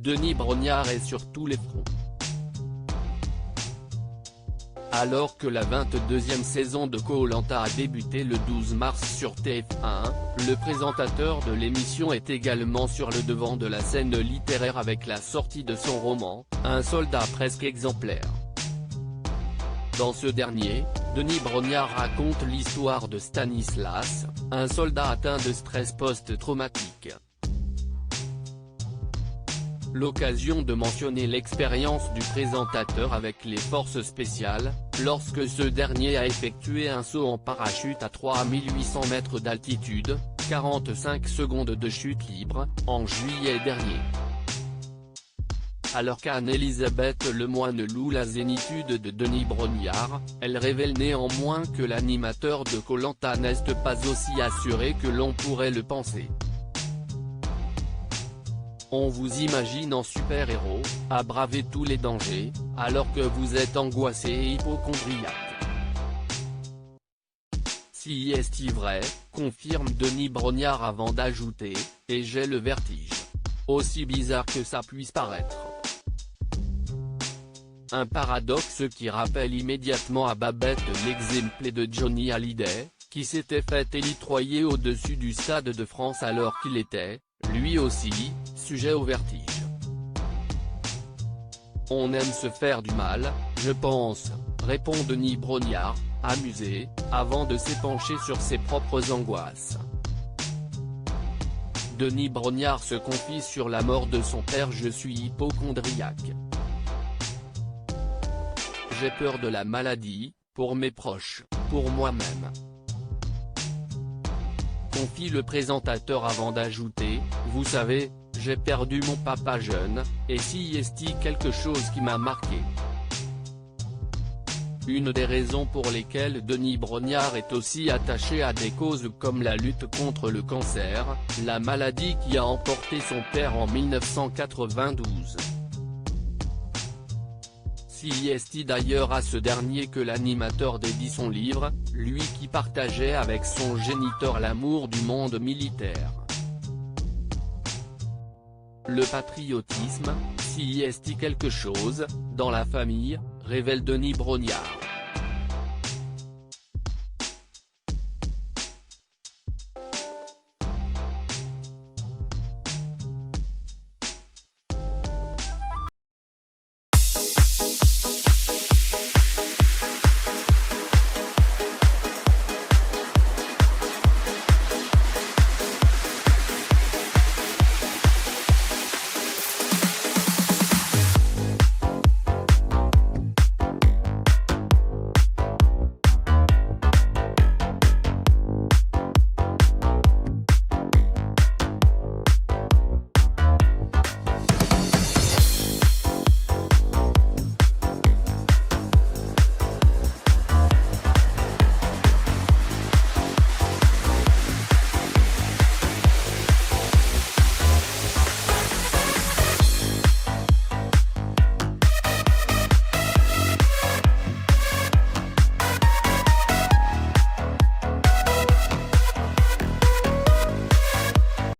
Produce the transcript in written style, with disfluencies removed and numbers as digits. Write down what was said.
Denis Brognard est sur tous les fronts. Alors que la 22e saison de Koh-Lanta a débuté le 12 mars sur TF1, le présentateur de l'émission est également sur le devant de la scène littéraire avec la sortie de son roman, Un soldat presque exemplaire. Dans ce dernier, Denis Brognard raconte l'histoire de Stanislas, un soldat atteint de stress post-traumatique. L'occasion de mentionner l'expérience du présentateur avec les forces spéciales, lorsque ce dernier a effectué un saut en parachute à 3800 mètres d'altitude, 45 secondes de chute libre, en juillet dernier. Alors qu'Anne-Elisabeth Lemoine loue la zénitude de Denis Brognard, elle révèle néanmoins que l'animateur de Koh-Lanta n'est pas aussi assuré que l'on pourrait le penser. On vous imagine en super-héros, à braver tous les dangers, alors que vous êtes angoissé et hypocondriaque. Si est-il vrai, confirme Denis Brognard avant d'ajouter, et j'ai le vertige. Aussi bizarre que ça puisse paraître. Un paradoxe qui rappelle immédiatement à Babette l'exemple de Johnny Hallyday, qui s'était fait élitreiller au-dessus du Stade de France alors qu'il était, lui aussi, sujet au vertige. On aime se faire du mal, je pense, répond Denis Brognard, amusé, avant de s'épancher sur ses propres angoisses. Denis Brognard se confie sur la mort de son père. Je suis hypocondriaque. J'ai peur de la maladie, pour mes proches, pour moi-même. Confie le présentateur avant d'ajouter, vous savez, j'ai perdu mon papa jeune, et si est-il quelque chose qui m'a marqué. Une des raisons pour lesquelles Denis Brognard est aussi attaché à des causes comme la lutte contre le cancer, la maladie qui a emporté son père en 1992. Si est-il d'ailleurs à ce dernier que l'animateur dédie son livre, lui qui partageait avec son géniteur l'amour du monde militaire. Le patriotisme, si est-il quelque chose, dans la famille, révèle Denis Brognard.